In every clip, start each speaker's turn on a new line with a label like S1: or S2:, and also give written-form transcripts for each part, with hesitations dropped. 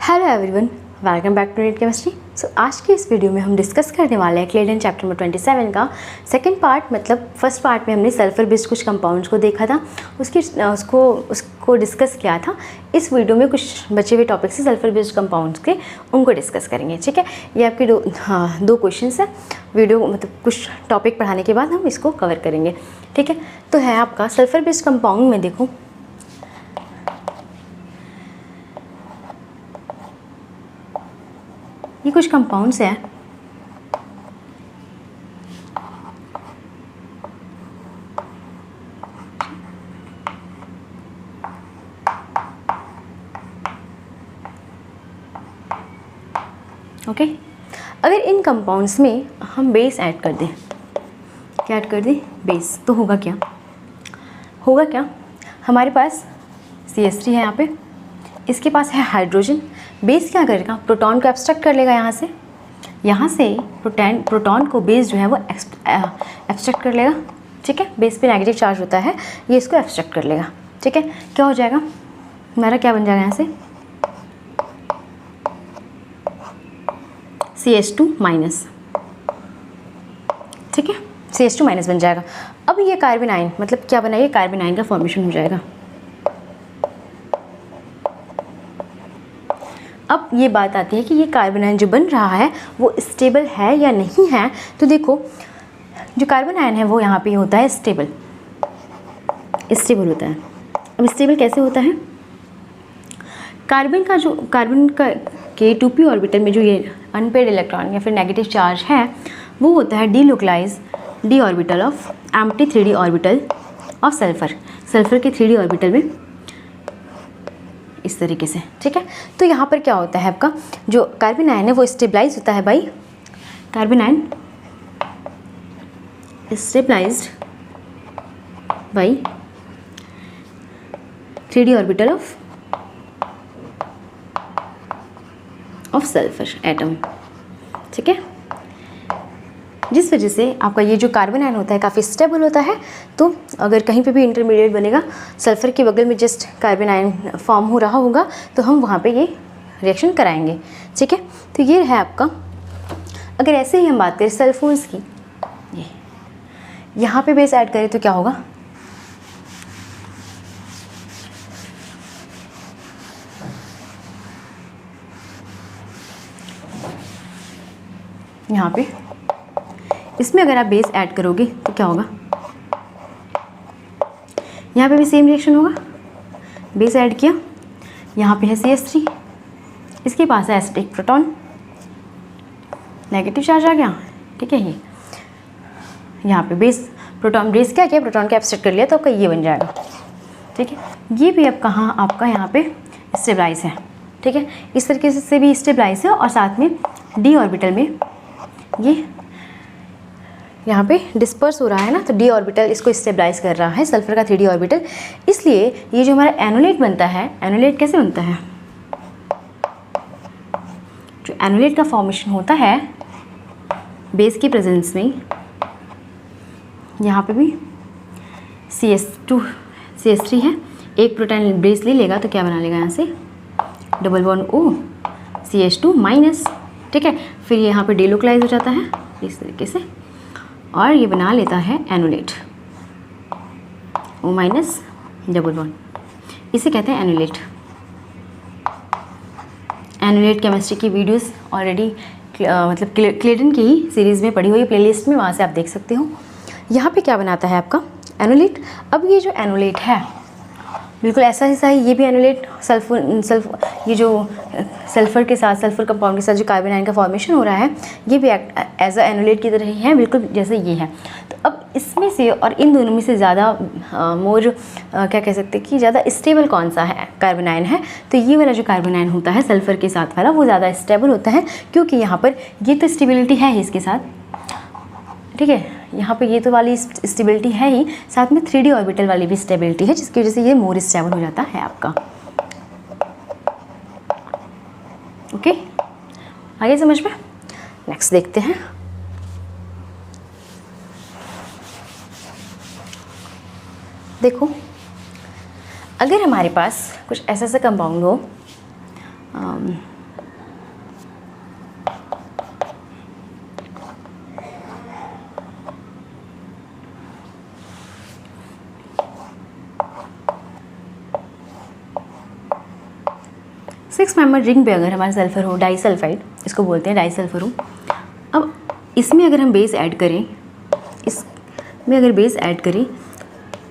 S1: Hello everyone, welcome back to NEET chemistry. So आज की इस वीडियो में हम डिस्कस करने वाले हैं क्लेडन चैप्टर नंबर 27 का सेकंड पार्ट। मतलब फर्स्ट पार्ट में हमने सल्फर बेस्ड कुछ कंपाउंड्स को देखा था, उसको डिस्कस किया था। इस वीडियो में कुछ बचे हुए टॉपिक्स हैं सल्फर बेस्ड कंपाउंड्स के, उनको डिस्कस करेंगे। ठीक है, ये आपके दो क्वेश्चन है। वीडियो मतलब कुछ टॉपिक पढ़ाने के बाद हम इसको कवर करेंगे। ठीक है, तो है आपका सल्फर बेस्ड कंपाउंड में देखो ये कुछ कंपाउंड्स हैं। ओके, अगर इन कंपाउंड्स में हम बेस ऐड कर दें, क्या ऐड कर दें? बेस, तो होगा क्या? हमारे पास CH3 है यहाँ पे, इसके पास है हाइड्रोजन। बेस क्या करेगा? प्रोटॉन को एब्स्ट्रैक्ट कर लेगा यहाँ से प्रोटॉन को बेस जो है वो एब्स्ट्रैक्ट कर लेगा। ठीक है, बेस पे नेगेटिव चार्ज होता है, ये इसको एब्स्ट्रैक्ट कर लेगा। ठीक है, क्या हो जाएगा हमारा, क्या बन जाएगा यहाँ से? CH2 minus. ठीक है, CH2 माइनस बन जाएगा। अब ये कार्बन आयन मतलब क्या बना? ये कार्बन आयन का फॉर्मेशन हो जाएगा। अब ये बात आती है कि ये कार्बन आयन जो बन रहा है वो स्टेबल है या नहीं है। तो देखो, जो कार्बन आयन है वो यहाँ पे होता है स्टेबल होता है। अब स्टेबल कैसे होता है? कार्बन का K2p ऑर्बिटल में जो ये अनपेड इलेक्ट्रॉन या फिर नेगेटिव चार्ज है वो होता है delocalise d orbital of empty 3d orbital of sulphur के 3d ऑर्बिटल में इस तरीके से। ठीक है, तो यहाँ पर क्या होता है आपका, जो कार्बन आयन है वो स्टेबलाइज होता है by carbon ion stabilised by 3d orbital of sulphur atom. ठीक है, जिस वजह से आपका ये जो कार्बन आयन होता है काफ़ी स्टेबल होता है। तो अगर कहीं पे भी इंटरमीडिएट बनेगा, सल्फर के बगल में जस्ट कार्बन आयन फॉर्म हो रहा होगा तो हम वहाँ पे ये रिएक्शन कराएंगे। ठीक है, तो ये है आपका। अगर ऐसे ही हम बात करें सल्फोन्स की, ये यहाँ पे बेस ऐड करें तो क्या होगा? यहाँ पे इसमें अगर आप बेस ऐड करोगे तो क्या होगा? यहाँ पे भी सेम रिएक्शन होगा। बेस ऐड किया, यहाँ पे है CH3, इसके पास है एसिडिक प्रोटॉन, नेगेटिव चार्ज आ गया। ठीक है, ये यहाँ पे प्रोटॉन क्या किया? प्रोटॉन को एब्स्ट्रैक्ट कर लिया, तो आपका ये बन जाएगा। ठीक है, ये भी अब कहाँ आपका यहाँ पे स्टेबलाइज है। ठीक है, इस तरीके से भी स्टेबलाइज है और साथ में d ऑर्बिटल में ये यहाँ पे डिस्पर्स हो रहा है ना, तो d ऑर्बिटल इसको स्टेबलाइज कर रहा है, सल्फर का 3d ऑर्बिटल। इसलिए ये जो हमारा एनोलेट बनता है, एनोलेट कैसे बनता है? जो एनोलेट का फॉर्मेशन होता है बेस की प्रेजेंस में, यहाँ पे भी CH3 है, एक प्रोटॉन बेस ले लेगा तो क्या बना लेगा? यहाँ से double bond O CH2 minus. ठीक है, फिर यहाँ पे डीलोकलाइज हो जाता है इस तरीके से और ये बना लेता है enolate, O minus double bond, इसे कहते हैं एनोलेट। एनोलेट केमिस्ट्री की वीडियोस ऑलरेडी मतलब क्लेडन की ही सीरीज़ में पड़ी हुई है, प्लेलिस्ट में, वहाँ से आप देख सकते हो। यहाँ पे क्या बनाता है आपका एनोलेट। अब ये जो एनोलेट है बिल्कुल ऐसा ही सा ही ये भी एनोलेट ये जो सल्फर के साथ, सल्फर कंपाउंड के साथ जो कार्बन आयन का फॉर्मेशन हो रहा है, ये भी एज अ एनोलेट की तरह ही है, बिल्कुल जैसे ये है। तो अब इसमें से और इन दोनों में से ज़्यादा क्या कह सकते हैं कि ज़्यादा स्टेबल कौन सा है? कार्बन आयन है। तो ये वाला जो कार्बन आयन होता है सल्फर के साथ वाला, वो ज़्यादा स्टेबल होता है, क्योंकि यहाँ पर ये तो स्टेबिलिटी है ही इसके साथ। ठीक है, यहाँ पे ये तो वाली स्टेबिलिटी है ही, साथ में 3d ऑर्बिटल वाली भी स्टेबिलिटी है, जिसकी वजह से ये मोर स्टेबल हो जाता है आपका। ओके, आगे समझ में? नेक्स्ट देखते हैं। देखो, अगर हमारे पास कुछ ऐसा कंपाउंड हो 6 मेंबर रिंग पे अगर हमारा सल्फर हो, डाइसल्फाइड इसको बोलते हैं, डाइसल्फर हो, अब इसमें अगर हम बेस ऐड करें, इसमें अगर बेस ऐड करें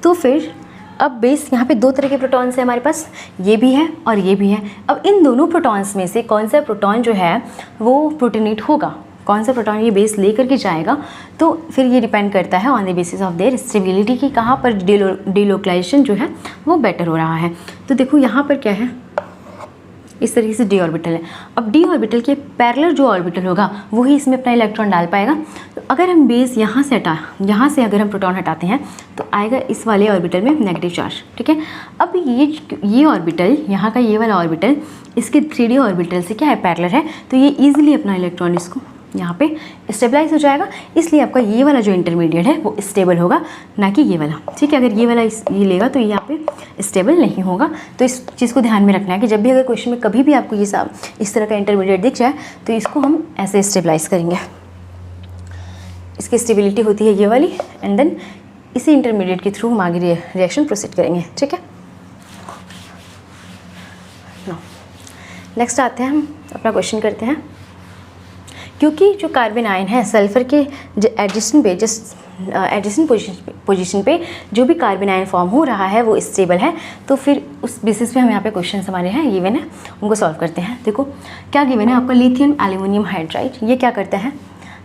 S1: तो फिर अब बेस यहाँ पे 2 तरह के प्रोटॉन्स हैं हमारे पास, ये भी है और ये भी है। अब इन दोनों प्रोटॉन्स में से कौन सा प्रोटॉन जो है वो प्रोटोनेट होगा, कौन सा प्रोटॉन ये बेस लेकर के जाएगा, तो फिर ये डिपेंड करता है on the basis of their stability की कहाँ पर डिलोकलाइजेशन जो है वो बेटर हो रहा है। तो देखो यहाँ पर क्या है, इस तरीके से डी ऑर्बिटल है। अब डी ऑर्बिटल के पैरेलल जो ऑर्बिटल होगा वही इसमें अपना इलेक्ट्रॉन डाल पाएगा। तो अगर हम बेस यहाँ से अगर हम प्रोटॉन हटाते हैं तो आएगा इस वाले ऑर्बिटल में नेगेटिव चार्ज, ठीक है। अब ये ऑर्बिटल, यहाँ का ये वाला ऑर्बिटल इसके 3D ऑर्बिटल से क्या है, पैरेलल है, तो ये ईजिली अपना इलेक्ट्रॉन इसको यहाँ पे स्टेबलाइज हो जाएगा। इसलिए आपका ये वाला जो इंटरमीडिएट है वो स्टेबल होगा, ना कि ये वाला, ठीक है। अगर ये वाला ये लेगा तो ये यहाँ पे स्टेबल नहीं होगा। तो इस चीज़ को ध्यान में रखना है कि जब भी अगर क्वेश्चन में कभी भी आपको ये सब इस तरह का इंटरमीडिएट दिख जाए तो इसको हम ऐसे स्टेबलाइज करेंगे। इसकी स्टेबिलिटी होती है ये वाली, एंड देन इसी इंटरमीडिएट के थ्रू हम आगे रिएक्शन प्रोसीड करेंगे, ठीक है। नेक्स्ट आते हैं, हम अपना क्वेश्चन करते हैं। क्योंकि जो कार्बन आयन है सल्फर के एडजेसेंट पे, एडजेसेंट पोजीशन पे जो भी कार्बन आयन फॉर्म हो रहा है वो स्टेबल है, तो फिर उस बेसिस पे हम यहाँ पे क्वेश्चन हमारे हैं गिवन है, उनको सॉल्व करते हैं। देखो क्या गिवन है आपका, लिथियम एल्यूमिनियम हाइड्राइड, ये क्या करता है,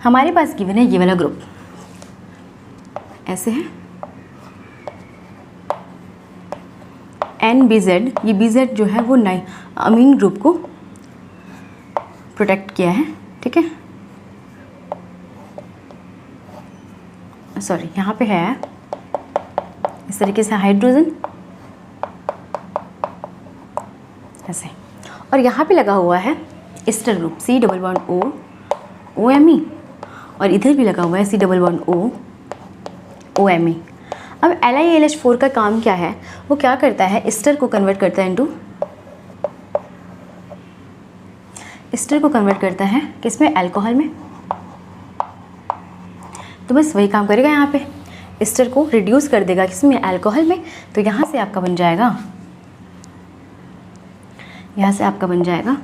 S1: हमारे पास गिवन है ये वाला ग्रुप ऐसे है NBZ, ये BZ जो है वो अमीन ग्रुप को प्रोटेक्ट किया है, ठीक है। सॉरी, यहाँ पे है इस तरीके से हाइड्रोजन ऐसे, और यहाँ पे लगा हुआ है ester group C double bond O OMe, और इधर भी लगा हुआ है C double bond O OMe। अब LiAlH4 का काम क्या है, वो क्या करता है, एस्टर को कन्वर्ट करता है इनटू, एस्टर को कन्वर्ट करता है किसमें, अल्कोहल में। तो बस वही काम करेगा, यहाँ पे एस्टर को रिड्यूस कर देगा किसमें, अल्कोहल में। तो यहाँ से आपका बन जाएगा, यहाँ से आपका बन जाएगा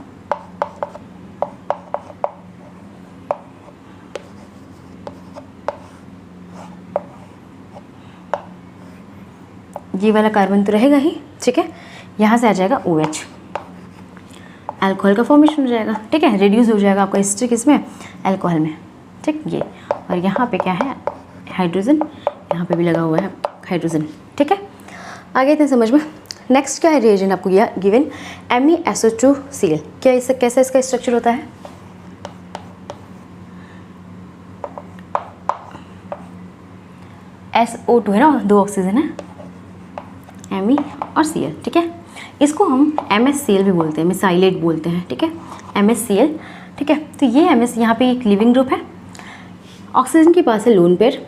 S1: ये वाला कार्बन तो रहेगा ही, ठीक है। यहाँ से आ जाएगा OH, अल्कोहल का फॉर्मेशन हो जाएगा, ठीक है, रिड्यूस हो जाएगा आपका एस्टर किसमें, अल्कोहल में, ठीक ये। और यहाँ पे क्या है, हाइड्रोजन, यहाँ पे भी लगा हुआ है हाइड्रोजन, ठीक है। आगे इतने समझ में। नेक्स्ट क्या है रिएजेंट आपको यह गिवन, MeSO2Cl, क्या इससे कैसा इसका स्ट्रक्चर होता है, SO2 है ना, 2 ऑक्सीजन है, Me और Cl, ठीक है। इसको हम MsCl भी बोलते हैं, मिसाइलेट बोलते हैं, ठीक है, MsCl, ठीक है। तो ये MS यहाँ पे एक लिविंग ग्रुप है, ऑक्सीजन के पास है लोन पेयर,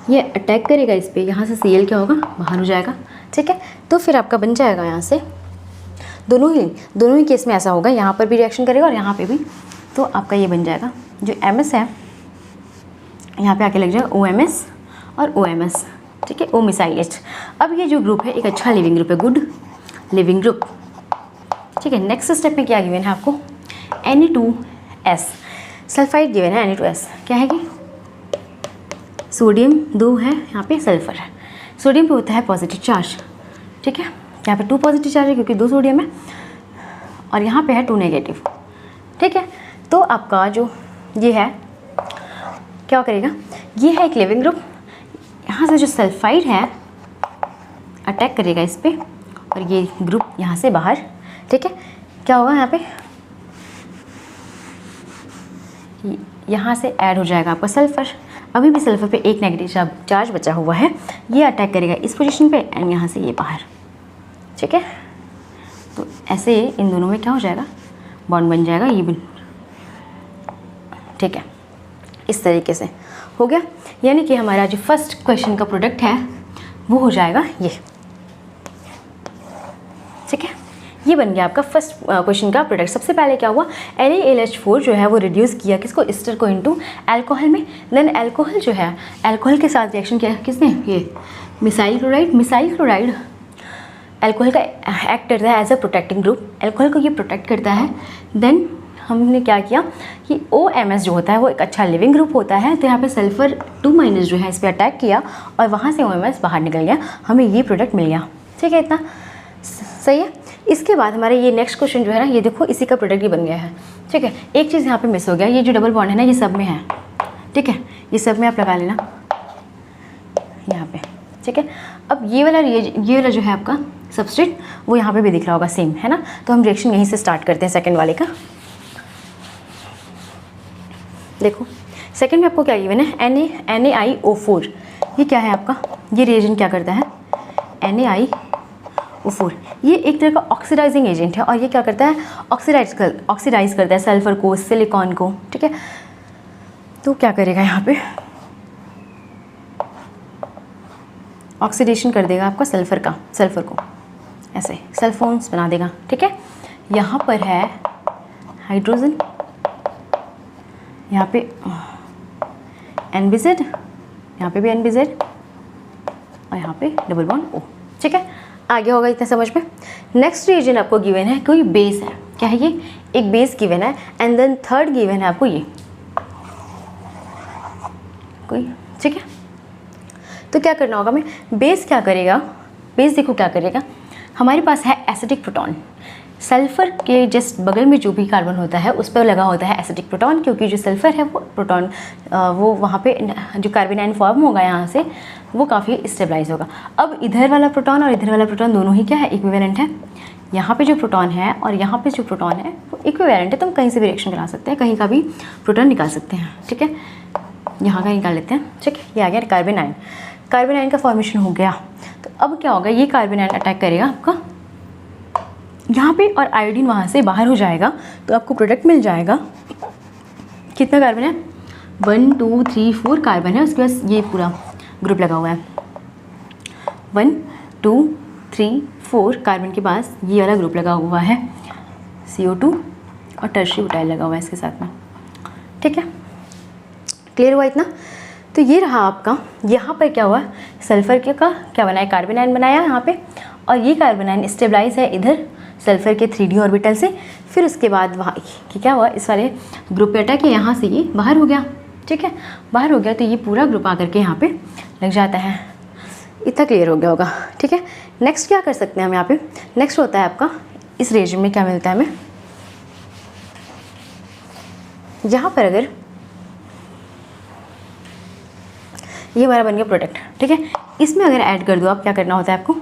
S1: ये अटैक करेगा इस पे, यहाँ से Cl क्या होगा, बाहर हो जाएगा, ठीक है। तो फिर आपका बन जाएगा यहाँ से दोनों ही केस में ऐसा होगा, यहाँ पर भी रिएक्शन करेगा और यहाँ पे भी। तो आपका ये बन जाएगा जो MS है, यहाँ पे आके लग जाएगा OMS और OMS, ठीक है, O मिसाइलेट। अब ये जो ग्रुप है एक अच्छा लिविंग ग्रुप है, गुड लिविंग ग्रुप, ठीक है। नेक्स्ट स्टेप में क्या गिवन है आपको, Na2S सल्फाइड गिवन है, Na2S क्या है कि सोडियम 2 है, यहाँ पे सल्फर है, सोडियम पे होता है पॉजिटिव चार्ज, ठीक है। यहाँ पे 2 पॉजिटिव चार्ज है क्योंकि 2 सोडियम है, और यहाँ पे है 2 नेगेटिव, ठीक है। तो आपका जो ये है क्या करेगा, ये है एक लिविंग ग्रुप, यहाँ से जो सल्फाइड है अटैक करेगा इस पे, और ये ग्रुप यहाँ से बाहर, ठीक है। क्या होगा यहाँ पे, यहाँ से ऐड हो जाएगा आपका सल्फर, अभी भी सल्फर पे एक नेगेटिव चार्ज बचा हुआ है, ये अटैक करेगा इस पोजीशन पे, एंड यहाँ से ये बाहर, ठीक है। तो ऐसे इन दोनों में क्या हो जाएगा, बॉन्ड बन जाएगा, ये ठीक है, इस तरीके से हो गया। यानी कि हमारा जो फर्स्ट क्वेश्चन का प्रोडक्ट है वो हो जाएगा ये, ठीक है। ये बन गया आपका फर्स्ट क्वेश्चन का प्रोडक्ट। सबसे पहले क्या हुआ, LaLH4 जो है वो रिड्यूस किया किसको, एस्टर को इनटू अल्कोहल में, देन अल्कोहल जो है अल्कोहल के साथ रिएक्शन किया किसने, ये मिसाइल क्लोराइड एल्कोहल का एक्ट करता है as a protecting group, alcohol को ये प्रोटेक्ट करता है। देन हमने क्या किया कि OMS जो होता है वो एक अच्छा लिविंग ग्रुप होता है, तो यहाँ पे सल्फर 2- जो है इस पर अटैक किया और वहाँ से OMS बाहर निकल गया, हमें ये प्रोडक्ट मिल गया। ठीक है, इतना सही है। इसके बाद हमारे ये नेक्स्ट क्वेश्चन जो है ना, ये देखो इसी का प्रोडक्ट ही बन गया है। ठीक है, एक चीज़ यहाँ पे मिस हो गया, ये जो डबल बॉन्ड है ना ये सब में है। ठीक है, ये सब में आप लगा लेना यहाँ पे। ठीक है, अब ये वाला जो है आपका सबस्ट्रेट वो यहाँ पे भी दिख रहा होगा सेम, है ना। तो हम रिएक्शन यहीं से स्टार्ट करते हैं सेकंड वाले का। देखो सेकंड में आपको क्या गिवन है, NaIO4। ये क्या है आपका, ये रिएजेंट क्या करता है, NaIO4। ये एक तरह का ऑक्सीडाइजिंग एजेंट है और ये क्या करता है, ऑक्सीडाइज करता है सल्फर को, सिलिकॉन को। ठीक है, तो क्या करेगा यहाँ पे, ऑक्सीडेशन कर देगा आपका सल्फर को ऐसे सल्फोन्स बना देगा। ठीक है, यहाँ पर है हाइड्रोजन, यहाँ पे NBZ, यहाँ पे भी NBZ और यहाँ पे डबल बॉन्ड O। ठीक है, आगे होगा इतना समझ में। नेक्स्ट रिएजेंट आपको गिवन है, कोई बेस है, क्या है ये, एक बेस गिवन है एंड देन थर्ड गिवन है आपको ये कोई। ठीक है, तो क्या करना होगा हमें, बेस क्या करेगा, बेस देखो क्या करेगा, हमारे पास है एसिडिक प्रोटॉन, सल्फ़र के जस्ट बगल में जो भी कार्बन होता है उस पर लगा होता है एसिडिक प्रोटॉन, क्योंकि जो सल्फ़र है वो प्रोटॉन वो वहाँ पे जो कार्बोनाइन फॉर्म होगा यहाँ से वो काफ़ी स्टेबलाइज होगा। अब इधर वाला प्रोटॉन और इधर वाला प्रोटॉन दोनों ही क्या है, इक्विवेलेंट है। यहाँ पे जो प्रोटॉन है और यहाँ पे जो प्रोटॉन है वो इक्विवेलेंट है, तो हम कहीं से भी रिएक्शन करा सकते हैं, कहीं का भी प्रोटॉन निकाल सकते हैं। ठीक है, यहाँ का निकाल लेते हैं। ठीक है, ये आ गया कार्बोनाइन, कार्बोनाइन का फॉर्मेशन हो गया। तो अब क्या होगा, ये कार्बोनाइन अटैक करेगा आपका यहाँ पे और आयोडीन वहाँ से बाहर हो जाएगा, तो आपको प्रोडक्ट मिल जाएगा। कितना कार्बन है, 1 2 3 4 कार्बन है, उसके बाद ये पूरा ग्रुप लगा हुआ है 1 2 3 4 कार्बन के पास ये वाला ग्रुप लगा हुआ है, CO2 और टर्शियरी ब्यूटाइल लगा हुआ है इसके साथ में। ठीक है, क्लियर हुआ इतना। तो ये रहा आपका, यहाँ पर क्या हुआ, सल्फ़र के का क्या बनाया, कार्बोनाइन बनाया यहाँ पे, और ये कार्बोनाइन स्टेबलाइज है इधर सल्फ़र के 3D ऑर्बिटल से। फिर उसके बाद वहाँ क्या हुआ, इस वाले ग्रुप पे अटैक है, यहाँ से ये बाहर हो गया। ठीक है, बाहर हो गया तो ये पूरा ग्रुप आकर के यहाँ पे लग जाता है। इतना क्लियर हो गया होगा। ठीक है, नेक्स्ट क्या कर सकते हैं हम यहाँ पे, नेक्स्ट होता है आपका इस रेजिम में क्या मिलता है हमें, यहाँ पर अगर ये हमारा बन गया प्रोडक्ट। ठीक है, इसमें अगर ऐड कर दो आप, क्या करना होता है आपको,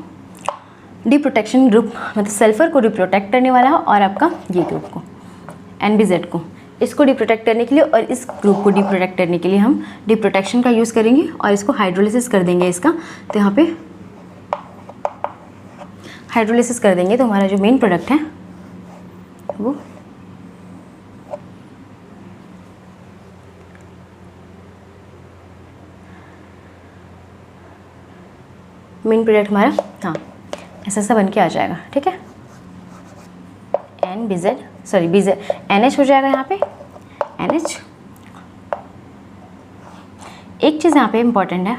S1: डिप्रोटेक्शन ग्रुप, मतलब सल्फ़र को डिप्रोटेक्ट करने वाला और आपका ये ग्रुप को NBZ को, इसको डिप्रोटेक्ट करने के लिए और इस ग्रुप को डिप्रोटेक्ट करने के लिए हम डिप्रोटेक्शन का यूज़ करेंगे और इसको हाइड्रोलिसिस कर देंगे इसका। तो यहाँ पे हाइड्रोलिसिस कर देंगे तो हमारा जो मेन प्रोडक्ट है वो मेन प्रोडक्ट हमारा, हाँ ऐसा सा बन के आ जाएगा। ठीक है, BZ NH हो जाएगा यहाँ पे NH। एक चीज़ यहाँ पे इम्पॉर्टेंट है,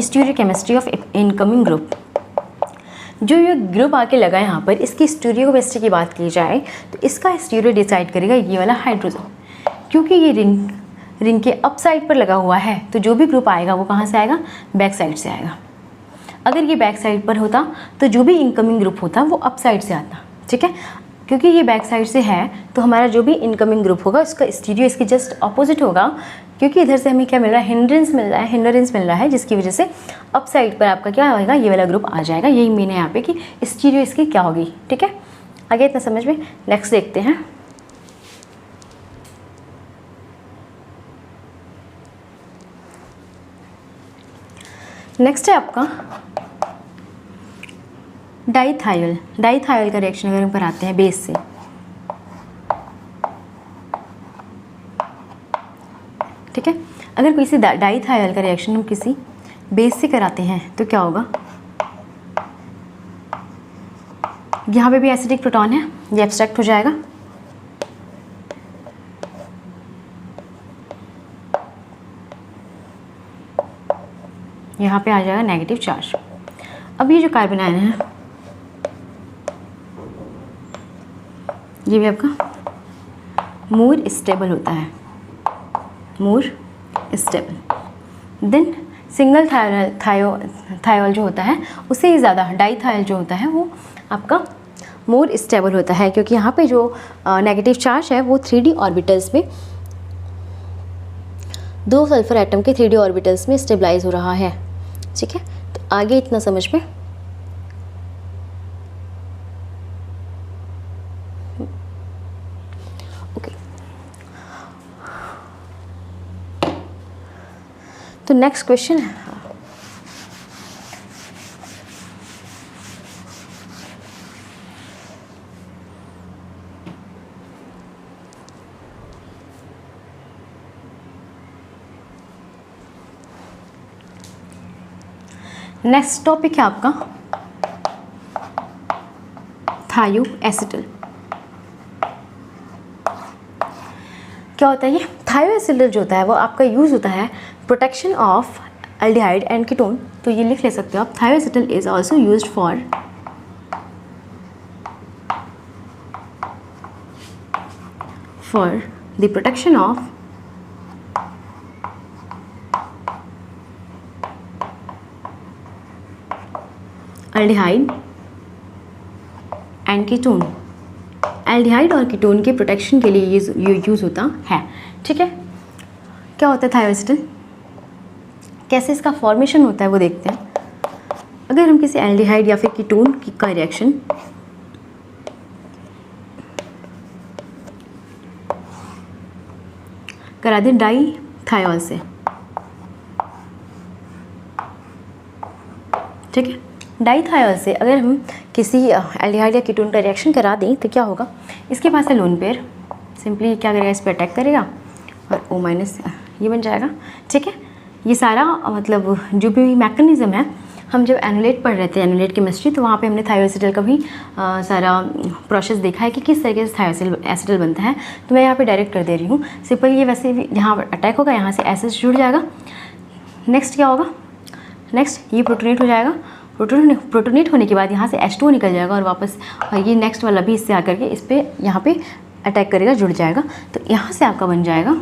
S1: स्टीरियोकेमिस्ट्री ऑफ इनकमिंग ग्रुप। जो ये ग्रुप आके लगा यहाँ पर, इसकी स्टीरियोकेमिस्ट्री की बात की जाए तो इसका स्टीरियो डिसाइड करेगा ये वाला हाइड्रोजन, क्योंकि ये रिंग के अप साइड पर लगा हुआ है, तो जो भी ग्रुप आएगा वो कहाँ से आएगा, बैक साइड से आएगा। अगर ये बैक साइड पर होता तो जो भी इनकमिंग ग्रुप होता वो अप साइड से आता। ठीक है, क्योंकि ये बैक साइड से है तो हमारा जो भी इनकमिंग ग्रुप होगा उसका स्टीरियो इसके जस्ट ऑपोजिट होगा, क्योंकि इधर से हमें क्या मिल रहा है, हिंड्रेंस मिल रहा है, जिसकी वजह से अप साइड पर आपका क्या होगा, ये वाला ग्रुप आ जाएगा। यही मीन है यहाँ पे कि स्टीरियो इसकी क्या होगी। ठीक है, आगे इतना समझ में। नेक्स्ट देखते हैं, नेक्स्ट है आपका डाइथाइल का रिएक्शन अगर हम कराते हैं बेस से। ठीक है, अगर किसी डाइथाइल का रिएक्शन हम किसी बेस से कराते हैं तो क्या होगा, यहाँ पे भी एसिडिक प्रोटॉन है, ये एब्स्ट्रैक्ट हो जाएगा। यहाँ पे आ जाएगा नेगेटिव चार्ज। अब ये जो कार्बन आयन है ये भी आपका मोर स्टेबल होता है, more stable. Then single thiol जो होता है उससे ही ज़्यादा डाईथायल जो होता है वो आपका मोर स्टेबल होता है, क्योंकि यहाँ पे जो नेगेटिव चार्ज है वो 3d ऑर्बिटल्स में, 2 सल्फर एटम के 3d ऑर्बिटल्स में स्टेबलाइज हो रहा है। ठीक है, तो आगे इतना समझ में। ओके, तो नेक्स्ट क्वेश्चन है, नेक्स्ट टॉपिक है आपका थायोएसिटिल। क्या होता है ये थायोएसिटिल जो होता है वो आपका यूज़ होता है protection of aldehyde and ketone. तो ये लिख ले सकते हो आप, thioacetal is also used for the protection of aldehyde and ketone. Aldehyde और कीटोन के प्रोटेक्शन के लिए ये यूज़ होता है। ठीक है, क्या होता है थायोएसिटिल, कैसे इसका फॉर्मेशन होता है वो देखते हैं। अगर हम किसी एल्डिहाइड या फिर कीटोन का रिएक्शन करा दें डाईथायोल से, ठीक है, डाईथायोल से अगर हम किसी एल्डिहाइड या कीटोन का रिएक्शन करा दें तो क्या होगा, इसके पास है लोन पेयर, सिंपली क्या करेगा, इस पर अटैक करेगा और O- ये बन जाएगा। ठीक है, ये सारा मतलब जो भी मैकेनिज़्म है, हम जब एनुलेट पढ़ रहे थे, एनुलेट केमिस्ट्री, तो वहाँ पे हमने थायोएसिटिल का भी सारा प्रोसेस देखा है कि किस तरीके से थायोएसिटिल बनता है। तो मैं यहाँ पे डायरेक्ट कर दे रही हूँ सिंपल। ये वैसे यहाँ पर अटैक होगा, यहाँ से एसिड जुड़ जाएगा। नेक्स्ट क्या होगा, नेक्स्ट ये प्रोटोनेट हो जाएगा। प्रोटोनेट होने के बाद यहाँ से H2O निकल जाएगा और वापस ये नेक्स्ट वाला भी इससे आकर के इस पर यहाँ पे अटैक करेगा, जुड़ जाएगा। तो यहाँ से आपका बन जाएगा।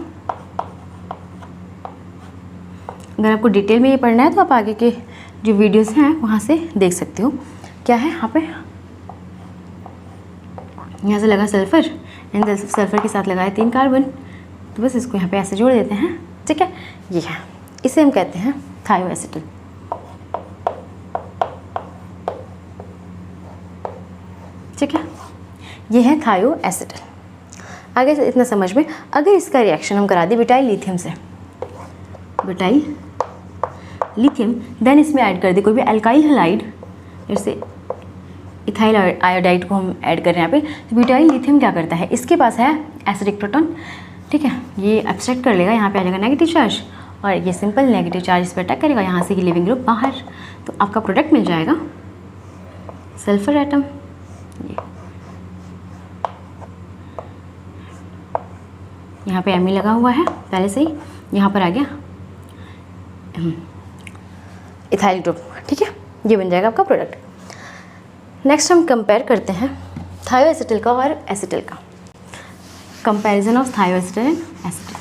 S1: अगर आपको डिटेल में ये पढ़ना है तो आप आगे के जो वीडियोस हैं वहाँ से देख सकते हो। क्या है यहाँ पे, यहाँ से लगा सल्फ़र एंड सल्फ़र के साथ लगाए 3 कार्बन, तो बस इसको यहाँ पे ऐसे जोड़ देते हैं। ठीक है, ये है, इसे हम कहते हैं थायोएसिटिल। ठीक है, ये है थायोएसिटिल। आगे से इतना समझ में। अगर इसका रिएक्शन हम करा दें बिटाइल लिथियम से, बिटाइल लिथियम, देन इसमें ऐड कर दे कोई भी अल्काइल हैलाइड, जैसे इथाइल आयोडाइड को हम ऐड कर रहे हैं यहाँ पे, तो ब्यूटाइल लिथियम क्या करता है, इसके पास है एसिडिक प्रोटॉन। ठीक है, ये एब्स्ट्रैक्ट कर लेगा, यहाँ पे आ जाएगा नेगेटिव चार्ज और ये सिंपल नेगेटिव चार्ज इस पर अटैक करेगा, यहाँ से लिविंग ग्रुप बाहर, तो आपका प्रोडक्ट मिल जाएगा सल्फर एटम। ये यहाँ पे Me लगा हुआ है पहले से ही, यहाँ पर आ गया इथाइल ग्रुप। ठीक है, ये बन जाएगा आपका प्रोडक्ट। नेक्स्ट हम कंपेयर करते हैं थायोएसिटिल का और एसिटिल का, कंपैरिजन ऑफ थायोएसिटिल एंड एसिटिल।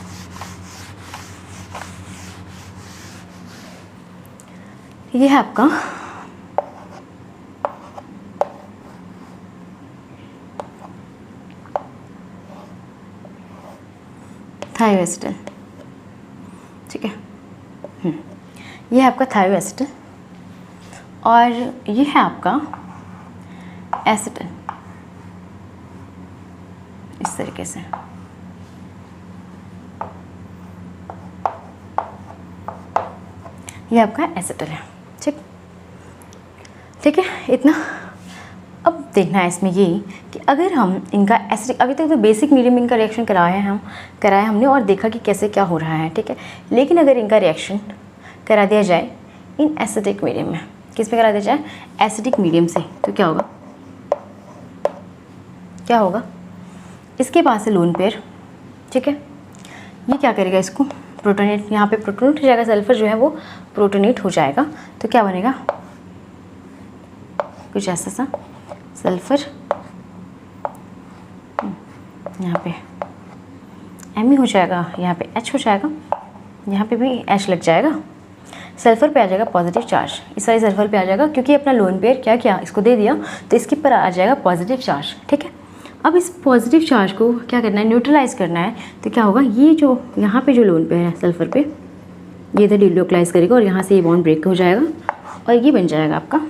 S1: ये है आपका थायोएसिटिल। ठीक है, ये है आपका थायोएसिटिल और ये है आपका एसिटिल, इस तरीके से। ये आपका एसिटिल है। ठीक है, इतना। अब देखना है इसमें ये कि अगर हम इनका एसिडिक, अभी तक तो बेसिक मीडियम इनका रिएक्शन कराया हमने और देखा कि कैसे क्या हो रहा है। ठीक है, लेकिन अगर इनका रिएक्शन करा दिया जाए इन एसिडिक मीडियम में, किस पे करा दिया जाए, एसिडिक मीडियम से, तो क्या होगा, क्या होगा, इसके पास है लोन पेयर। ठीक है, ये क्या करेगा, इसको प्रोटोनेट, यहाँ पे प्रोटोनेट हो जाएगा, सल्फर जो है वो प्रोटोनेट हो जाएगा, तो क्या बनेगा, कुछ ऐसा सा सल्फ़र, यहाँ पे Me हो जाएगा, यहाँ पे H हो जाएगा, यहाँ पे भी H लग जाएगा, सल्फ़र पे आ जाएगा पॉजिटिव चार्ज, इस वाले सल्फ़र पे आ जाएगा क्योंकि अपना लोन पेयर क्या किया, इसको दे दिया, तो इसके पर आ जाएगा पॉजिटिव चार्ज। ठीक है, अब इस पॉजिटिव चार्ज को क्या करना है, न्यूट्रलाइज करना है। तो क्या होगा, ये जो यहाँ पे जो लोन पेयर है सल्फ़र पे, ये इधर डिलोकलाइज करेगा और यहाँ से ये बॉन्ड ब्रेक हो जाएगा और ये बन जाएगा आपका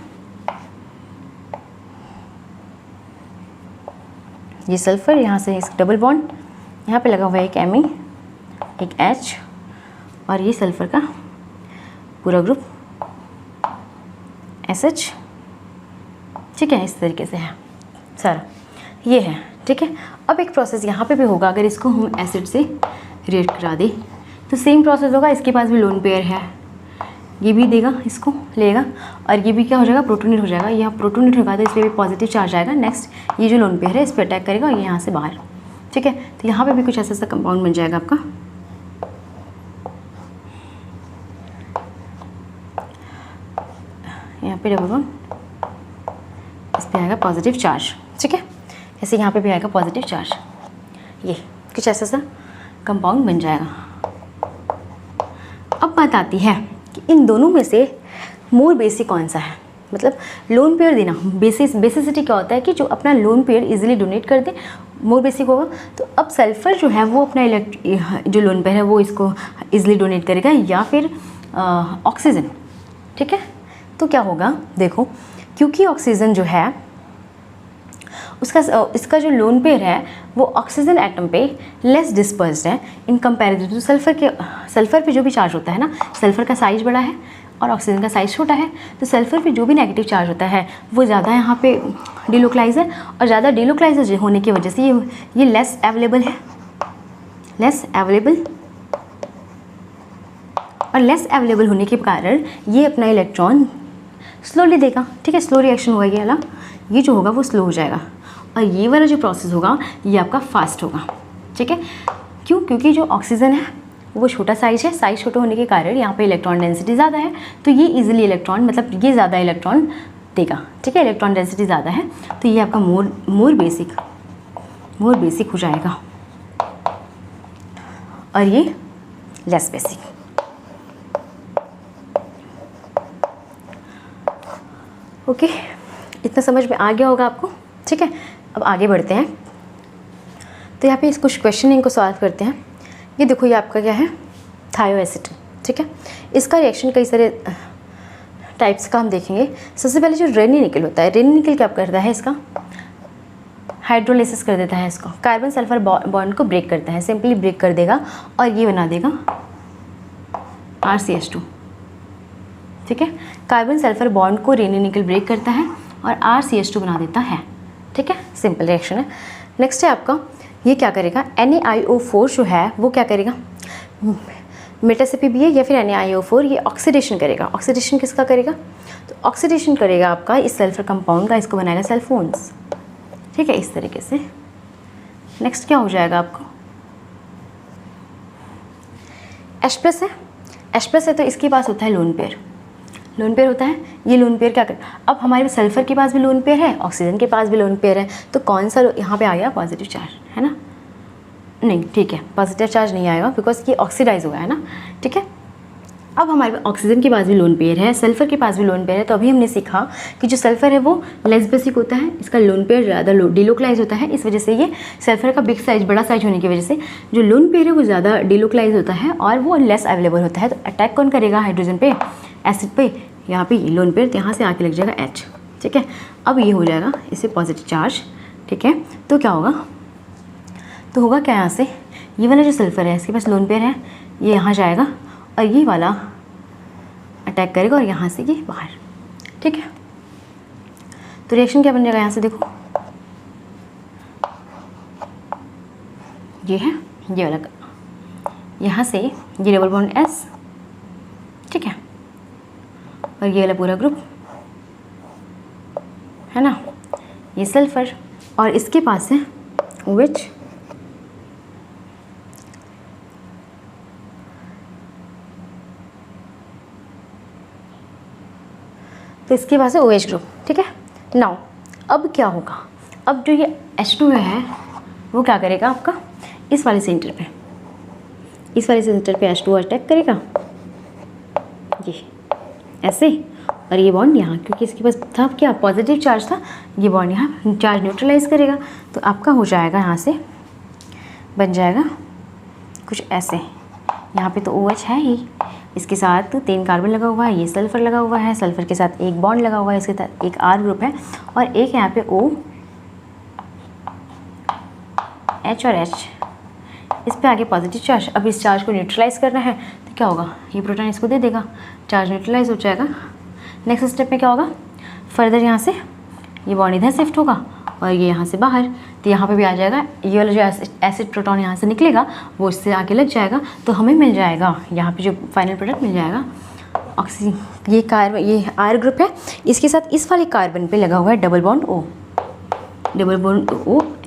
S1: ये सल्फ़र, यहाँ से इस डबल बॉन्ड, यहाँ पे लगा हुआ है एक Me, एक H और ये सल्फ़र का पूरा ग्रुप SH। ठीक है, इस तरीके से है सारा, ये है। ठीक है, अब एक प्रोसेस यहाँ पे भी होगा, अगर इसको हम एसिड से रिएक्ट करा दें तो सेम प्रोसेस होगा। इसके पास भी लोन पेयर है, ये भी देगा, इसको लेगा और ये भी क्या हो जाएगा, प्रोटोनेट हो जाएगा। यहाँ प्रोटोनेट होगा तो इस पर भी पॉजिटिव चार्ज आएगा। नेक्स्ट ये जो लोन पेयर है इस पर अटैक करेगा और ये यहाँ से बाहर। ठीक है, तो यहाँ पे भी कुछ ऐसा कंपाउंड बन जाएगा आपका। यहाँ पे डबल बॉन्ड, इस पर आएगा पॉजिटिव चार्ज। ठीक है, ऐसे यहाँ पे भी आएगा पॉजिटिव चार्ज, ये कुछ ऐसा सा कंपाउंड बन जाएगा। अब बात आती है कि इन दोनों में से मोर बेसिक कौन सा है, मतलब लोन पेयर देना। बेसिसिटी क्या होता है कि जो अपना लोन पेयर इजीली डोनेट कर दे, मोर बेसिक होगा। तो अब सल्फ़र जो है वो अपना जो लोन पेयर है वो इसको इजीली डोनेट करेगा, या फिर ऑक्सीजन। ठीक है, तो क्या होगा, देखो, क्योंकि ऑक्सीजन जो है इसका जो लोन पेयर है वो ऑक्सीजन एटम पे लेस डिस्पर्स्ड है इन कंपैरिजन टू सल्फ़र पे जो भी चार्ज होता है ना, सल्फ़र का साइज बड़ा है और ऑक्सीजन का साइज छोटा है, तो सल्फ़र पे जो भी नेगेटिव चार्ज होता है वो ज़्यादा यहाँ पे डिलोकलाइज है, और ज़्यादा डिलोकलाइज होने की वजह से ये लेस अवेलेबल है, लेस अवेलेबल, और लेस अवेलेबल होने के कारण ये अपना इलेक्ट्रॉन स्लोली देगा। ठीक है, स्लो रिएक्शन होगा, ये वाला, ये जो होगा वो स्लो हो जाएगा, और ये वाला जो प्रोसेस होगा ये आपका फास्ट होगा। ठीक है, क्यों, क्योंकि जो ऑक्सीजन है वो छोटा साइज है, साइज छोटा होने के कारण यहाँ पे इलेक्ट्रॉन डेंसिटी ज़्यादा है, तो ये इजीली इलेक्ट्रॉन, मतलब ये ज़्यादा इलेक्ट्रॉन देगा। ठीक है, इलेक्ट्रॉन डेंसिटी ज़्यादा है तो ये आपका मोर बेसिक हो जाएगा, और ये लेस बेसिक। ओके, इतना समझ में आ गया होगा आपको। ठीक है, अब आगे बढ़ते हैं। तो यहाँ पे इस कुछ क्वेश्चन को सॉल्व करते हैं। ये देखो, ये आपका क्या है, थायो एसिड। ठीक है, इसका रिएक्शन कई सारे टाइप्स का हम देखेंगे। सबसे पहले जो रेनी निकल होता है, रेनी निकल क्या करता है, इसका हाइड्रोलिसिस कर देता है, इसको कार्बन सल्फर बॉन्ड को ब्रेक करता है, सिंपली ब्रेक कर देगा और ये बना देगा RCH2। ठीक है, कार्बन सल्फर बॉन्ड को रेनी निकल ब्रेक करता है और RCH2 बना देता है। ठीक है, सिंपल रिएक्शन है। नेक्स्ट है आपका, ये क्या करेगा, NaIO4 जो है वो क्या करेगा, मेटा से PBA या फिर NaIO4, ये ऑक्सीडेशन करेगा। ऑक्सीडेशन किसका करेगा, तो ऑक्सीडेशन करेगा आपका इस सल्फर कंपाउंड का, इसको बनाएगा सल्फोन्स। ठीक है, इस तरीके से। नेक्स्ट क्या हो जाएगा आपको, H+ है, H+ है तो इसके पास होता है लोन पेयर, लोन पेयर होता है। ये लोन पेयर क्या कर, अब हमारे सल्फ़र के पास भी लोन पेयर है, ऑक्सीजन के पास भी लोन पेयर है, तो कौन सा यहाँ पे आ गया, पॉजिटिव चार्ज, है ना, नहीं, ठीक है, पॉजिटिव चार्ज नहीं आएगा बिकॉज ये ऑक्सीडाइज हुआ है ना। ठीक है, अब हमारे ऑक्सीजन के पास भी लोन पेयर है, सल्फ़र के पास भी लोन पेयर है, तो अभी हमने सीखा कि जो सल्फ़र है वो लेस बेसिक होता है, इसका लोन पेयर ज़्यादा डिलोकलाइज होता है, इस वजह से ये सल्फ़र का बिग साइज, बड़ा साइज होने की वजह से जो लोन पेयर है वो ज़्यादा डिलोकलाइज होता है और वो लेस अवेलेबल होता है। तो अटैक कौन करेगा, हाइड्रोजन पे, एसिड पे, यहाँ पे लोन पेयर, तो यहाँ से आके लग जाएगा H। ठीक है, अब ये हो जाएगा इससे पॉजिटिव चार्ज। ठीक है, तो क्या होगा, तो होगा क्या, यहाँ से ये वाला जो सल्फ़र है इसके पास लोन पेयर है, ये यहाँ जाएगा और ये वाला अटैक करेगा और यहाँ से ये बाहर। ठीक है, तो रिएक्शन क्या बन जाएगा, यहाँ से देखो, ये है ये वाला, यहाँ से ये डबल बॉन्ड S। ठीक है, और ये वाला पूरा ग्रुप है ना, ये सल्फ़र, और इसके पास है OH, तो इसके पास है OH ग्रुप। ठीक है, नाउ अब क्या होगा, अब जो ये H2 है वो क्या करेगा आपका इस वाले सेंटर पे H2 अटैक करेगा ये ऐसे, और ये बॉन्ड यहाँ, क्योंकि इसके पास था क्या पॉजिटिव चार्ज था, ये बॉन्ड यहाँ चार्ज न्यूट्रलाइज करेगा। तो आपका हो जाएगा यहाँ से बन जाएगा कुछ ऐसे। यहाँ पे तो OH है ही, इसके साथ 3 कार्बन लगा हुआ है, ये सल्फ़र लगा हुआ है, सल्फ़र के साथ एक बॉन्ड लगा हुआ है, इसके साथ एक R ग्रुप है और एक यहाँ पे O H और H, इस पे आगे पॉजिटिव चार्ज। अब इस चार्ज को न्यूट्रलाइज करना है तो क्या होगा, ये प्रोटॉन इसको दे देगा, चार्ज न्यूट्रलाइज हो जाएगा। नेक्स्ट स्टेप में क्या होगा, फर्दर यहाँ से ये बॉन्ड इधर शिफ्ट होगा और ये यहाँ से बाहर, तो यहाँ पे भी आ जाएगा, ये वाला जो एसिड प्रोटॉन यहाँ से निकलेगा वो इससे आगे लग जाएगा, तो हमें मिल जाएगा यहाँ पे जो फाइनल प्रोडक्ट मिल जाएगा ऑक्सीजन। ये कार्बन, ये R ग्रुप है, इसके साथ इस वाले कार्बन पे लगा हुआ है double bond O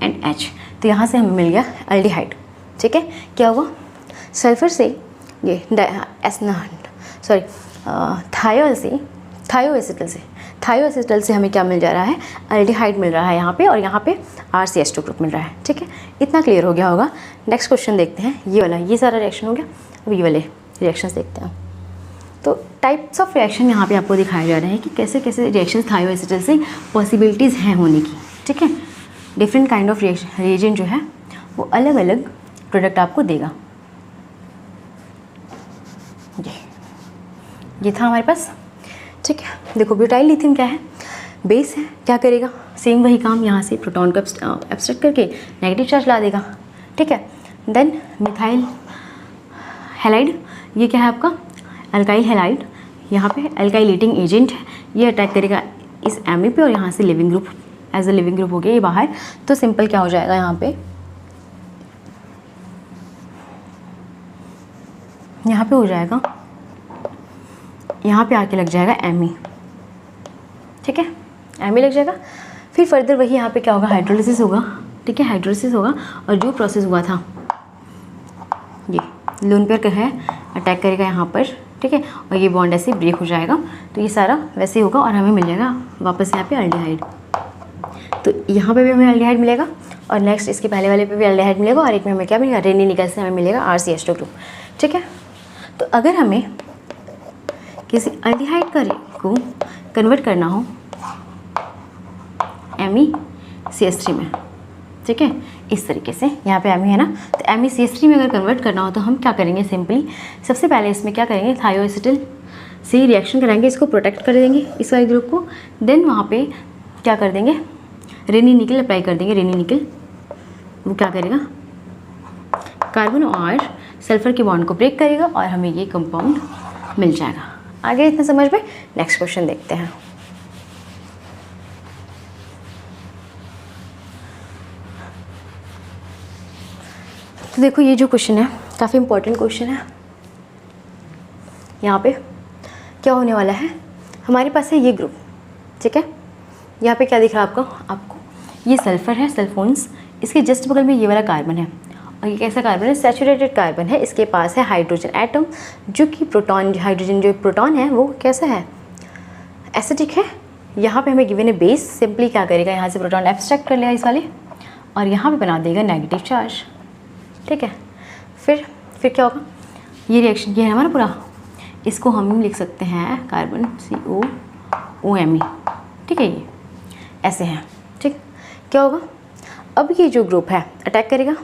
S1: and H, तो यहाँ से हमें मिल गया एल्डिहाइड। ठीक है, क्या हुआ, सल्फ़र से ये थायोएसिटल से हमें क्या मिल जा रहा है, एल्डिहाइड मिल रहा है यहाँ पे, और यहाँ पे RCH2 ग्रुप मिल रहा है। ठीक है, इतना क्लियर हो गया होगा। नेक्स्ट क्वेश्चन देखते हैं, ये वाला, ये सारा रिएक्शन हो गया, अब ये वाले रिएक्शंस देखते हैं। तो टाइप्स ऑफ रिएक्शन यहाँ पे आपको दिखाया जा रहा है कि कैसे कैसे रिएक्शन थायोएसिटल से पॉसिबिलिटीज़ हैं होने की। ठीक है, डिफरेंट काइंड ऑफ रिएजेंट जो है वो अलग अलग प्रोडक्ट आपको देगा। ये था हमारे पास। ठीक है, देखो ब्यूटाइल लिथियम क्या है, बेस है, क्या करेगा, सेम वही काम, यहाँ से प्रोटॉन को एब्स्ट्रैक्ट करके नेगेटिव चार्ज ला देगा। ठीक है, देन मिथाइल हैलाइड, ये क्या है आपका अल्काइल हैलाइड, यहाँ पे अल्काइलेटिंग एजेंट है, ये अटैक करेगा इस एमी पे और यहाँ से leaving group, as a leaving group हो गया ये बाहर। तो सिंपल क्या हो जाएगा, यहाँ पे हो जाएगा, यहाँ पे आके लग जाएगा एमी। ठीक है, एमी लग जाएगा। फिर फर्दर वही यहाँ पे क्या होगा, हाइड्रोलिसिस होगा। ठीक है, हाइड्रोलिसिस होगा और जो प्रोसेस हुआ था ये लोन पेयर का है, अटैक करेगा यहाँ पर। ठीक है, और ये बॉन्ड ऐसे ब्रेक हो जाएगा, तो ये सारा वैसे ही होगा और हमें मिल जाएगा वापस यहाँ पे एल्डिहाइड। तो यहाँ पे भी हमें एल्डिहाइड मिलेगा और नेक्स्ट इसके पहले वाले पे भी एल्डिहाइड मिलेगा और एक में हमें क्या मिलेगा, रेनी निकल से हमें मिलेगा RCH2 ग्रुप। ठीक है, तो अगर हमें किसी एल्डिहाइड को कन्वर्ट करना हो MECH3 में, ठीक है, इस तरीके से यहाँ पे एमी है ना, तो MECH3 में अगर कन्वर्ट करना हो तो हम क्या करेंगे, सिंपली सबसे पहले इसमें क्या करेंगे, थायोएसिटल से रिएक्शन कराएंगे, इसको प्रोटेक्ट कर देंगे इस वाले ग्रुप को। देन वहाँ पे क्या कर देंगे, रेनी निकल अप्लाई कर देंगे। रेनी निकल वो क्या करेगा, कार्बन और सल्फर के बॉन्ड को ब्रेक करेगा और हमें ये कंपाउंड मिल जाएगा। आगे इतना समझ में। नेक्स्ट क्वेश्चन देखते हैं। तो देखो ये जो क्वेश्चन है काफ़ी इंपॉर्टेंट क्वेश्चन है। यहाँ पे क्या होने वाला है, हमारे पास है ये ग्रुप। ठीक है, यहाँ पे क्या दिख रहा है आपको ये सल्फ़र है, सल्फोन्स, इसके जस्ट बगल में ये वाला कार्बन है और ये कैसा कार्बन है, सैचुरेटेड कार्बन है। इसके पास है हाइड्रोजन एटम, जो कि प्रोटॉन, हाइड्रोजन जो प्रोटॉन है वो कैसा है, एसिडिक है। यहाँ पे हमें गिवन है बेस, सिंपली क्या करेगा, यहाँ से प्रोटॉन एब्स्ट्रैक्ट कर लेगा इस वाले और यहाँ पे बना देगा नेगेटिव चार्ज। ठीक है, फिर क्या होगा, ये रिएक्शन ये है हमारा पूरा, इसको हम लिख सकते हैं कार्बन COOMe। ठीक है, ये ऐसे है। ठीक, क्या होगा, अब ये जो ग्रुप है अटैक करेगा,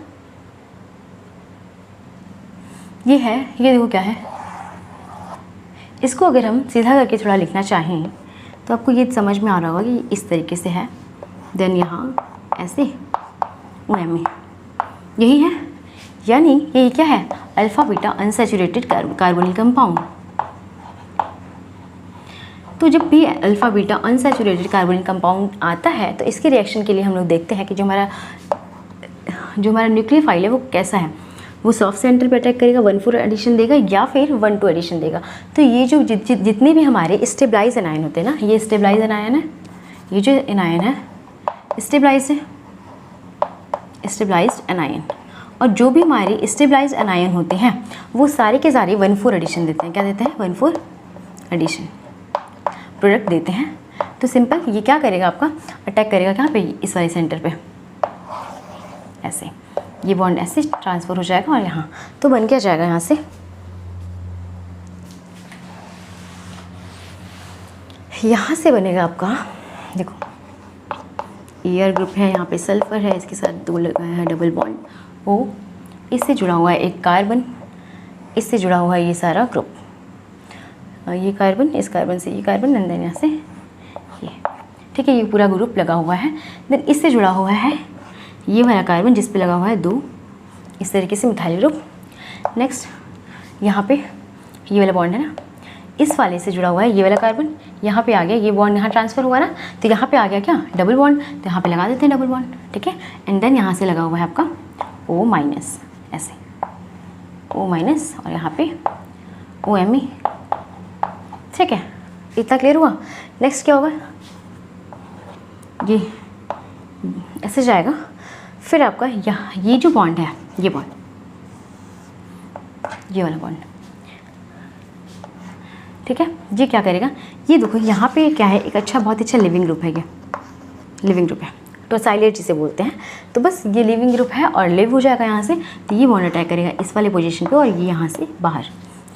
S1: ये है, ये देखो क्या है, इसको अगर हम सीधा करके थोड़ा लिखना चाहें तो आपको ये समझ में आ रहा होगा कि इस तरीके से है। देन यहाँ ऐसे OMe यही है, यानी ये क्या है, alpha beta unsaturated carbonyl compound. तो जब भी alpha beta unsaturated carbonyl compound आता है तो इसके रिएक्शन के लिए हम लोग देखते हैं कि जो हमारा न्यूक्लियोफाइल है वो कैसा है, वो सॉफ्ट सेंटर पे अटैक करेगा, 1,4 एडिशन देगा या फिर 1,2 एडिशन देगा। तो ये जो जितने भी हमारे स्टेबलाइज एनायन होते हैं ना, ये स्टेबलाइज एनायन है, ये जो एनायन है स्टेबलाइज है, स्टेबलाइज्ड एनायन, और जो भी हमारे स्टेबलाइज्ड एनायन होते हैं वो सारे के सारे 1,4 एडिशन देते हैं। क्या देते हैं, 1,4 एडिशन प्रोडक्ट देते हैं। तो सिंपल ये क्या करेगा आपका, अटैक करेगा कहाँ पे, इस वाले सेंटर पे, ऐसे ये बॉन्ड ऐसे ट्रांसफ़र हो जाएगा और यहाँ तो बन क्या जाएगा, यहाँ से बनेगा आपका, देखो एयर ग्रुप है, यहाँ पे सल्फर है, इसके साथ 2 लगाया है डबल बॉन्ड ओ, इससे जुड़ा हुआ है एक कार्बन, इससे जुड़ा हुआ है ये सारा ग्रुप, ये कार्बन, इस कार्बन से ये कार्बन, एंड देन यहाँ से ये, ठीक है, ये पूरा ग्रुप लगा हुआ है। देन इससे जुड़ा हुआ है ये वाला कार्बन जिस पे लगा हुआ है 2, इस तरीके से मिथाइल ग्रुप। नेक्स्ट यहाँ पे ये वाला बॉन्ड है ना, इस वाले से जुड़ा हुआ है ये वाला कार्बन, यहाँ पे आ गया ये बॉन्ड, यहाँ ट्रांसफ़र हुआ ना, तो यहाँ पे आ गया क्या, डबल बॉन्ड, तो यहाँ पे लगा देते हैं डबल बॉन्ड, ठीक है। एंड देन यहाँ से लगा हुआ है आपका O-, ऐसे O-, और यहाँ पे OMe, ठीक है, इतना क्लियर हुआ। नेक्स्ट क्या होगा, ये ऐसे जाएगा, फिर आपका यहाँ ये जो बॉन्ड है, ये बॉन्ड, ये वाला बॉन्ड, ठीक है, ये क्या करेगा, ये देखो यहाँ पे क्या है, एक अच्छा, बहुत अच्छा लिविंग ग्रुप है, ये लिविंग ग्रुप है, टोसाइलेट जिसे बोलते हैं। तो बस ये लिविंग ग्रुप है और लिव हो जाएगा यहाँ से, तो ये बॉन्ड अटैक करेगा इस वाले पोजीशन पे और ये यहाँ से बाहर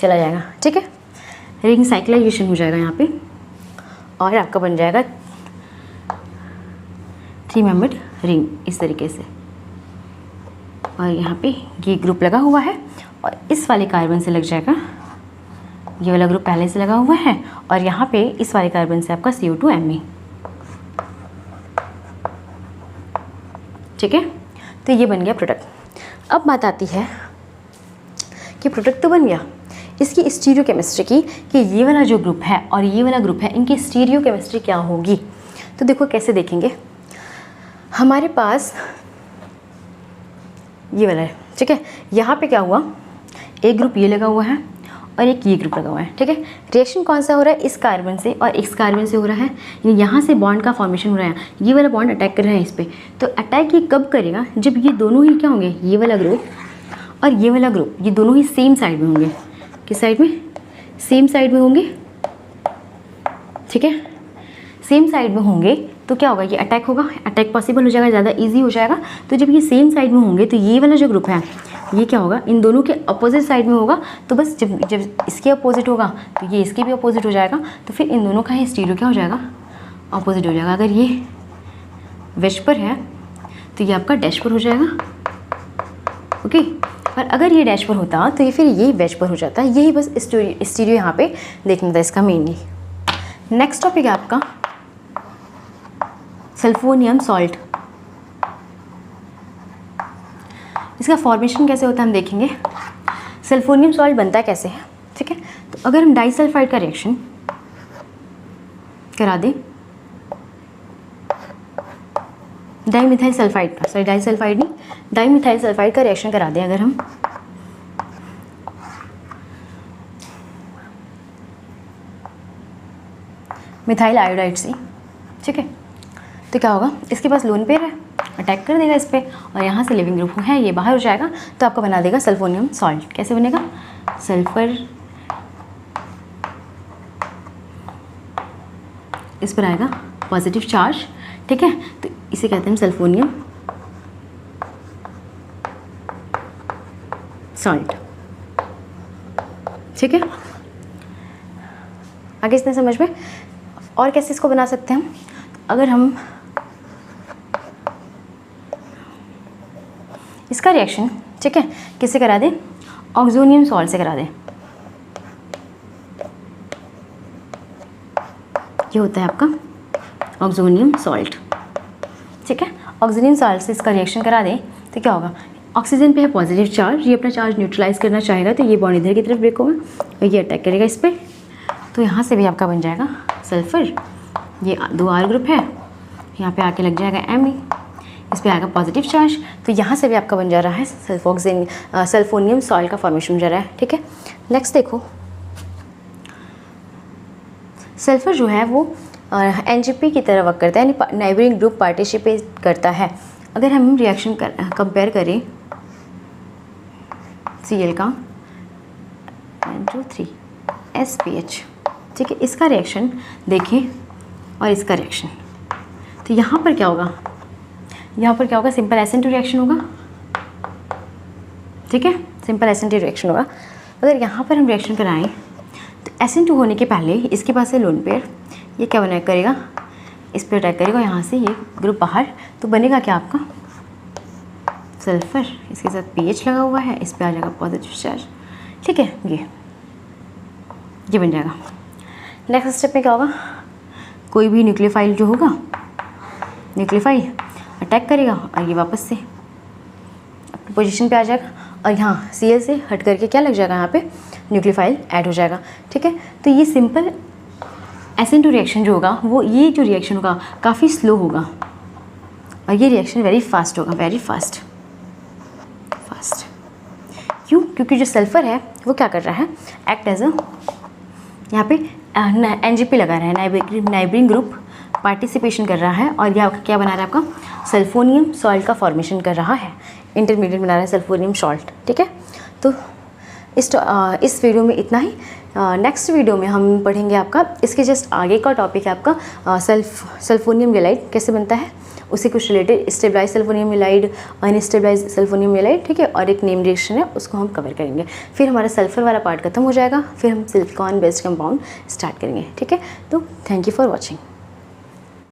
S1: चला जाएगा, ठीक है, रिंग साइक्लाइजेशन हो जाएगा यहाँ पे और आपका बन जाएगा 3 मेंबर्ड रिंग इस तरीके से। और यहाँ पे ये ग्रुप लगा हुआ है और इस वाले कार्बन से लग जाएगा, ये वाला ग्रुप पहले से लगा हुआ है और यहाँ पे इस वाले कार्बन से आपका CO2Me, ठीक है। तो ये बन गया प्रोडक्ट। अब बात आती है कि प्रोडक्ट तो बन गया, इसकी स्टीरियो केमिस्ट्री की, कि ये वाला जो ग्रुप है और ये वाला ग्रुप है, इनकी स्टीरियो केमिस्ट्री क्या होगी। तो देखो कैसे देखेंगे, हमारे पास ये वाला है, ठीक है, यहाँ पे क्या हुआ, एक ग्रुप ये लगा हुआ है और एक ये ग्रुप लगा हुआ है, ठीक है। रिएक्शन कौन सा हो रहा है, इस कार्बन से और इस कार्बन से हो रहा है, यानी यहाँ से बॉन्ड का फॉर्मेशन हो रहा है, ये वाला बॉन्ड अटैक कर रहा है इस पर। तो अटैक ये कब करेगा, जब ये दोनों ही क्या होंगे, ये वाला ग्रुप और ये वाला ग्रुप, ये दोनों ही सेम साइड में होंगे। किस साइड में, सेम साइड में होंगे, ठीक है, सेम साइड में होंगे तो क्या होगा, ये अटैक होगा, अटैक पॉसिबल हो जाएगा, ज़्यादा इजी हो जाएगा। तो जब ये सेम साइड में होंगे तो ये वाला जो ग्रुप है ये क्या होगा, इन दोनों के अपोजिट साइड में होगा। तो बस जब इसके अपोजिट होगा तो ये इसके भी अपोजिट हो जाएगा, तो फिर इन दोनों का ही स्टीरियो क्या हो जाएगा, अपोजिट हो जाएगा। अगर ये वेज पर है तो ये आपका डैश पर हो जाएगा, ओके। और अगर ये डैश पर होता तो ये फिर ये वेज पर हो जाता। यही बस स्टीरियो यहाँ पे देखना था इसका मेनली। नेक्स्ट टॉपिक है आपका सल्फोनियम सॉल्ट। इसका फॉर्मेशन कैसे होता है हम देखेंगे। सल्फोनियम सॉल्ट बनता कैसे है, ठीक है। तो अगर हम डाइसल्फाइड का रिएक्शन करा दें, डाइमिथाइल सल्फाइड का, सॉरी डाइसल्फाइड नहीं, डाइमिथाइल सल्फाइड का रिएक्शन करा दें अगर हम, मिथाइल आयोडाइड से, ठीक है, तो क्या होगा, इसके पास लोन पेयर है, अटैक कर देगा इस पर और यहाँ से लिविंग ग्रुप है, ये बाहर हो जाएगा तो आपका बना देगा सल्फोनियम सॉल्ट। कैसे बनेगा, सल्फर इस पर आएगा पॉजिटिव चार्ज, ठीक है, तो इसे कहते हैं सल्फोनियम सॉल्ट, ठीक है। आगे इसने समझ में। और कैसे इसको बना सकते हैं हम, अगर हम इसका रिएक्शन, ठीक है, किससे करा दें, ऑक्सोनियम सॉल्ट से करा दें। ये होता है आपका ऑक्सोनियम सॉल्ट, ठीक है। ऑक्सोनियम सॉल्ट से इसका रिएक्शन करा दें तो क्या होगा, ऑक्सीजन पे है पॉजिटिव चार्ज, ये अपना चार्ज न्यूट्रलाइज करना चाहेगा तो ये बॉन्ड इधर की तरफ ब्रेक होगा और ये अटैक करेगा इस पर, तो यहाँ से भी आपका बन जाएगा सल्फर। ये 2 R ग्रुप है, यहाँ पे आके लग जाएगा Me, इस पर आएगा पॉजिटिव चार्ज, तो यहाँ से भी आपका बन जा रहा है सल्फोनियम सॉल्ट का फॉर्मेशन हो जा रहा है, ठीक है। नेक्स्ट देखो, सल्फर जो है वो NGP की तरह वर्क करता है, यानी नाइबरिंग ग्रुप पार्टिसिपेट करता है। अगर हम रिएक्शन कंपेयर करें Cl का N2 3 SPH, ठीक है, इसका रिएक्शन देखें और इसका रिएक्शन। तो यहाँ पर क्या होगा, यहाँ पर क्या होगा, सिंपल SN2 रिएक्शन होगा, ठीक है, सिंपल SN2 रिएक्शन होगा। अगर यहाँ पर हम रिएक्शन कराएं तो SN2 होने के पहले इसके पास है लोन पेयर, ये क्या बना करेगा, इस पर अटैक करेगा, यहाँ से ये ग्रुप बाहर, तो बनेगा क्या आपका सल्फर, इसके साथ pH लगा हुआ है, इस पर आ जाएगा पॉजिटिव चार्ज, ठीक है, ये बन जाएगा। नेक्स्ट स्टेप में क्या होगा, कोई भी न्यूक्लियोफाइल जो होगा, न्यूक्लियोफाइल अटैक करेगा और ये वापस से अपनी पोजीशन पे आ जाएगा और यहाँ Cl से हट करके क्या लग जाएगा, यहाँ पे न्यूक्लियोफाइल ऐड हो जाएगा, ठीक है। तो ये सिंपल SN2 रिएक्शन जो होगा वो, ये जो रिएक्शन होगा काफ़ी स्लो होगा और ये रिएक्शन वेरी फास्ट होगा, वेरी फास्ट। क्यों, क्योंकि जो सल्फ़र है वो क्या कर रहा है, एक्ट एज अ, यहाँ पे NGP लगा रहा है, नाइबरिंग ग्रुप पार्टिसिपेशन कर रहा है और यह क्या बना रहा है, आपका सल्फोनियम सॉल्ट का फॉर्मेशन कर रहा है, इंटरमीडिएट बना रहा है सल्फोनियम सॉल्ट, ठीक है। तो इस वीडियो में इतना ही। नेक्स्ट वीडियो में हम पढ़ेंगे आपका इसके जस्ट आगे का टॉपिक है आपका सल्फोनियम हेलाइड कैसे बनता है, उसी कुछ related stabilise sulphonium halide, unstabilise sulphonium halide, ठीक है, और एक नेम रिएक्शन है उसको हम कवर करेंगे। फिर हमारा सल्फर वाला पार्ट खत्म हो जाएगा, फिर हम सिलिकॉन बेस्ड कंपाउंड स्टार्ट करेंगे, ठीक है। तो थैंक यू फॉर वॉचिंग।